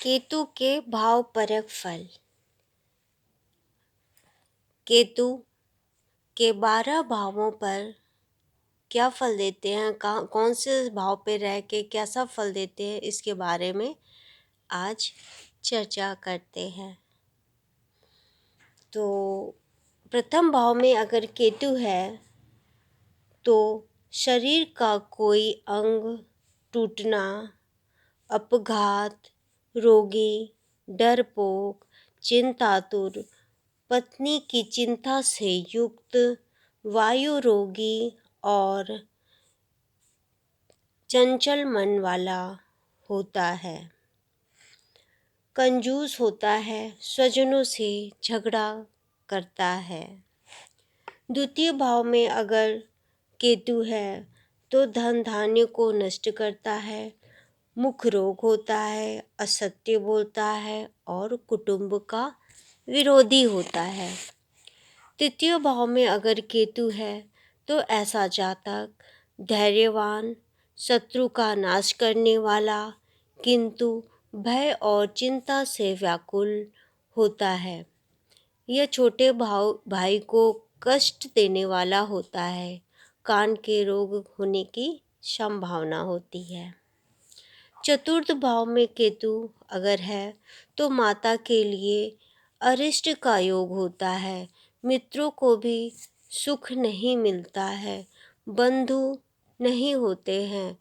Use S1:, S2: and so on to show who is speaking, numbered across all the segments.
S1: केतु के भावपरक फल। केतु के 12 भावों पर क्या फल देते हैं, कौन से भाव पे रह के कैसा फल देते हैं, इसके बारे में आज चर्चा करते हैं। तो प्रथम भाव में अगर केतु है तो शरीर का कोई अंग टूटना, अपघात, रोगी, डरपोक, चिंतातुर, पत्नी की चिंता से युक्त, वायु रोगी और चंचल मन वाला होता है। कंजूस होता है, स्वजनों से झगड़ा करता है। द्वितीय भाव में अगर केतु है तो धन धान्य को नष्ट करता है, मुख रोग होता है, असत्य बोलता है और कुटुंब का विरोधी होता है। तृतीय भाव में अगर केतु है तो ऐसा जातक धैर्यवान, शत्रु का नाश करने वाला, किंतु भय और चिंता से व्याकुल होता है। यह छोटे भाई को कष्ट देने वाला होता है। कान के रोग होने की संभावना होती है। चतुर्थ भाव में केतु अगर है तो माता के लिए अरिष्ट का योग होता है। मित्रों को भी सुख नहीं मिलता है, बंधु नहीं होते हैं,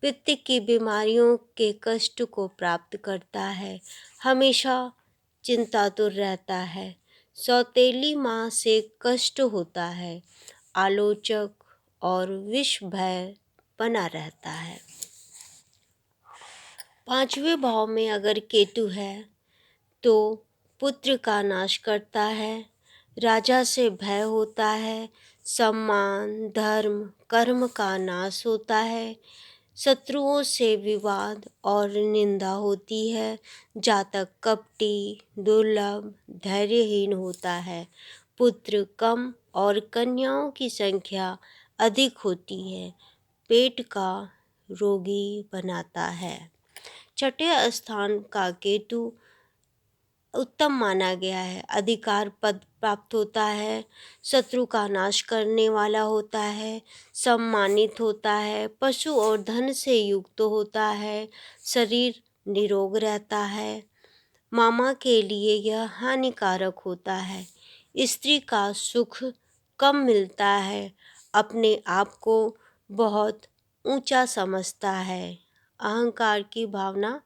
S1: पित्त की बीमारियों के कष्ट को प्राप्त करता है, हमेशा चिंतातुर रहता है, सौतेली माँ से कष्ट होता है, आलोचक और विष भय बना रहता है। पांचवें भाव में अगर केतु है तो पुत्र का नाश करता है, राजा से भय होता है, सम्मान, धर्म, कर्म का नाश होता है, शत्रुओं से विवाद और निंदा होती है, जातक कपटी, दुर्लभ, धैर्यहीन होता है, पुत्र कम और कन्याओं की संख्या अधिक होती है, पेट का रोगी बनाता है। छठे स्थान का केतु उत्तम माना गया है, अधिकार पद प्राप्त होता है, शत्रु का नाश करने वाला होता है, सम्मानित होता है, पशु और धन से युक्त होता है, शरीर निरोग रहता है। मामा के लिए यह हानिकारक होता है, स्त्री का सुख कम मिलता है, अपने आप को बहुत ऊंचा समझता है, अहंकार की भावना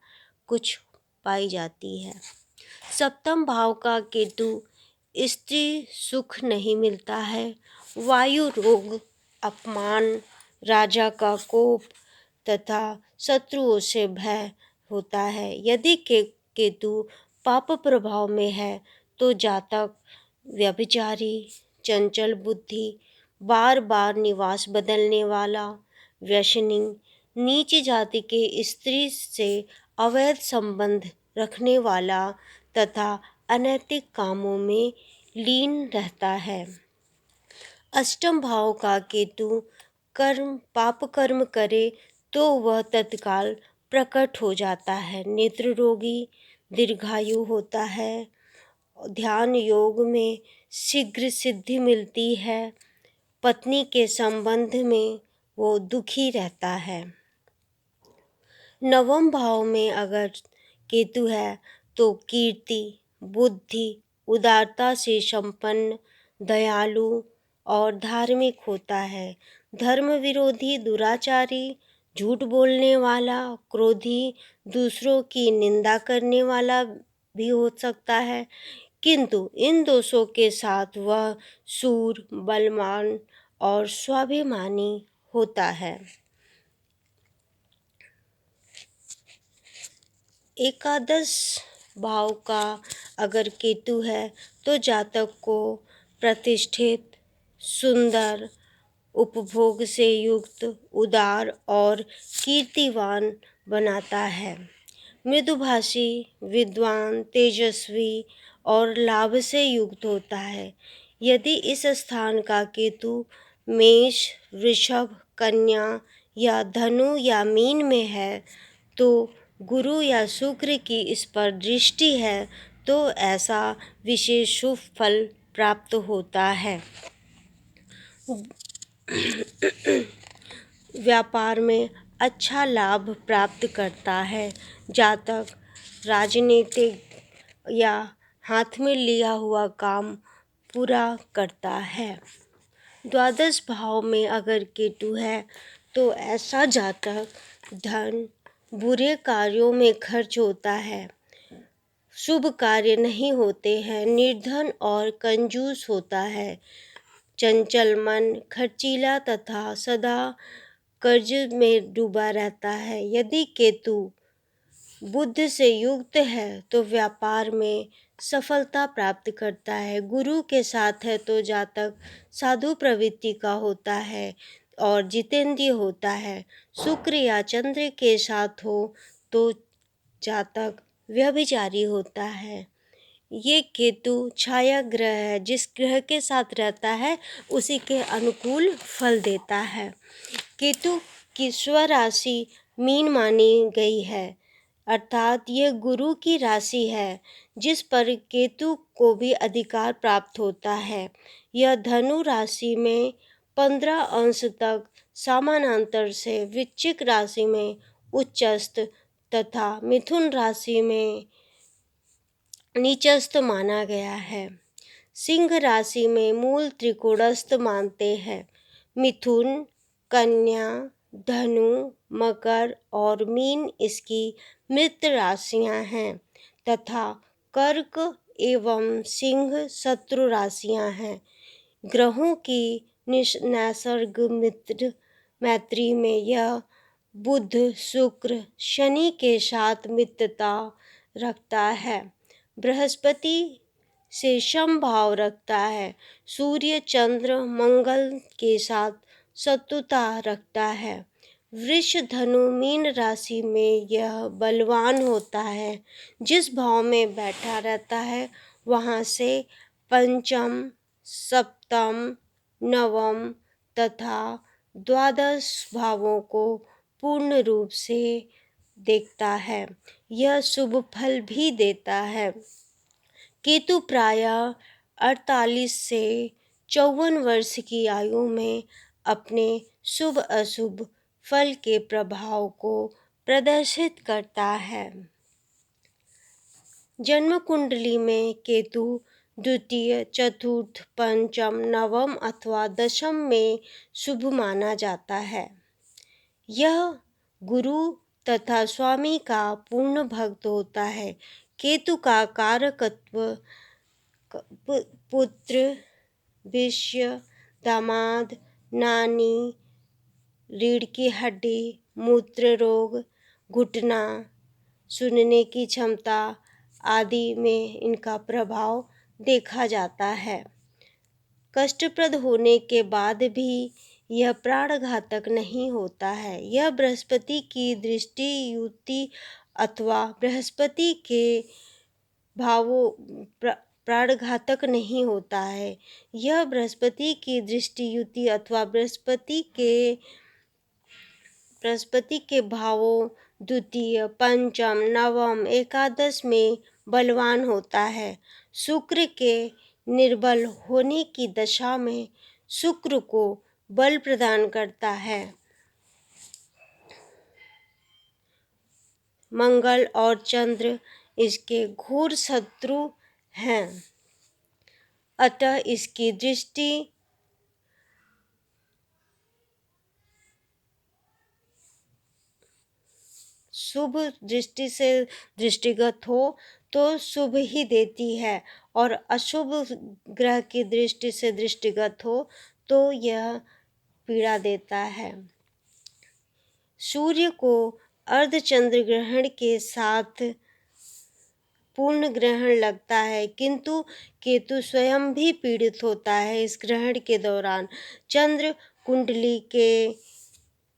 S1: कुछ पाई जाती है। सप्तम भाव का केतु स्त्री सुख नहीं मिलता है, वायु रोग, अपमान, राजा का कोप तथा शत्रुओं से भय होता है। यदि केतु पाप प्रभाव में है तो जातक व्यभिचारी, चंचल बुद्धि, बार बार निवास बदलने वाला, व्यसनी, नीच जाति के स्त्री से अवैध संबंध रखने वाला तथा अनैतिक कामों में लीन रहता है। अष्टम भाव का केतु पाप कर्म करे तो वह तत्काल प्रकट हो जाता है, नेत्र रोगी, दीर्घायु होता है, ध्यान योग में शीघ्र सिद्धि मिलती है, पत्नी के संबंध में वो दुखी रहता है। नवम भाव में अगर केतु है तो कीर्ति, बुद्धि, उदारता से संपन्न, दयालु और धार्मिक होता है, धर्म विरोधी, दुराचारी, झूठ बोलने वाला, क्रोधी, दूसरों की निंदा करने वाला भी हो सकता है, किंतु इन दोषों के साथ वह शूर, बलवान और स्वाभिमानी होता है। एकादश भाव का अगर केतु है तो जातक को प्रतिष्ठित, सुंदर, उपभोग से युक्त, उदार और कीर्तिवान बनाता है, मृदुभाषी, विद्वान, तेजस्वी और लाभ से युक्त होता है। यदि इस स्थान का केतु मेष, वृषभ, कन्या या धनु या मीन में है तो गुरु या शुक्र की इस पर दृष्टि है तो ऐसा विशेष शुभ फल प्राप्त होता है। व्यापार में अच्छा लाभ प्राप्त करता है। जातक राजनीतिक या हाथ में लिया हुआ काम पूरा करता है। द्वादश भाव में अगर केतु है तो ऐसा जातक धन बुरे कार्यों में खर्च होता है, शुभ कार्य नहीं होते हैं, निर्धन और कंजूस होता है, चंचल मन, खर्चीला तथा सदा कर्ज में डूबा रहता है। यदि केतु बुद्ध से युक्त है तो व्यापार में सफलता प्राप्त करता है। गुरु के साथ है तो जातक साधु प्रवृत्ति का होता है और जितेंद्रिय होता है। शुक्र या चंद्र के साथ हो तो जातक व्यभिचारी होता है। ये केतु छाया ग्रह है, जिस ग्रह के साथ रहता है उसी के अनुकूल फल देता है। केतु की स्वराशि मीन मानी गई है, अर्थात यह गुरु की राशि है जिस पर केतु को भी अधिकार प्राप्त होता है। यह धनु राशि में 15 अंश तक समानांतर से वृश्चिक राशि में उच्चस्थ तथा मिथुन राशि में नीचस्थ माना गया है। सिंह राशि में मूल त्रिकोणस्थ मानते हैं। मिथुन, कन्या, धनु, मकर और मीन इसकी मृत राशियां हैं तथा कर्क एवं सिंह शत्रु राशियां हैं। ग्रहों की नैसर्ग मित्र मैत्री में यह बुध, शुक्र, शनि के साथ मित्रता रखता है। बृहस्पति से समभाव रखता है। सूर्य, चंद्र, मंगल के साथ शत्रुता रखता है। वृष, धनु, मीन राशि में यह बलवान होता है। जिस भाव में बैठा रहता है वहाँ से पंचम, सप्तम, नवम तथा द्वादश भावों को पूर्ण रूप से देखता है। यह शुभ फल भी देता है। केतु प्रायः 48 से 54 वर्ष की आयु में अपने शुभ अशुभ फल के प्रभाव को प्रदर्शित करता है। जन्म कुंडली में केतु द्वितीय, चतुर्थ, पंचम, नवम अथवा दशम में शुभ माना जाता है। यह गुरु तथा स्वामी का पूर्ण भक्त होता है। केतु का कारकत्व पुत्र, विष्य, दामाद, नानी, रीढ़ की हड्डी, मूत्र रोग, घुटना, सुनने की क्षमता आदि में इनका प्रभाव देखा जाता है। कष्टप्रद होने के बाद भी यह प्राणघातक नहीं होता है। यह बृहस्पति की दृष्टि युति अथवा बृहस्पति के भावों प्राणघातक नहीं होता है। यह बृहस्पति की दृष्टि युति अथवा बृहस्पति के भावों द्वितीय, पंचम, नवम, एकादश में बलवान होता है। शुक्र के निर्बल होने की दशा में शुक्र को बल प्रदान करता है। मंगल और चंद्र इसके घोर शत्रु हैं, अतः इसकी दृष्टि शुभ दृष्टि से दृष्टिगत हो तो शुभ ही देती है और अशुभ ग्रह की दृष्टि से दृष्टिगत हो तो यह पीड़ा देता है। सूर्य को अर्धचंद्र ग्रहण के साथ पूर्ण ग्रहण लगता है, किंतु केतु स्वयं भी पीड़ित होता है इस ग्रहण के दौरान। चंद्र कुंडली के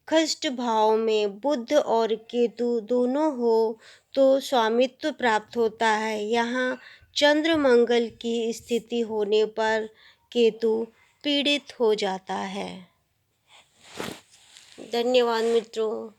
S1: खष्ट भाव में बुध और केतु दोनों हो तो स्वामित्व प्राप्त होता है। यहाँ चंद्र मंगल की स्थिति होने पर केतु पीड़ित हो जाता है। धन्यवाद मित्रों।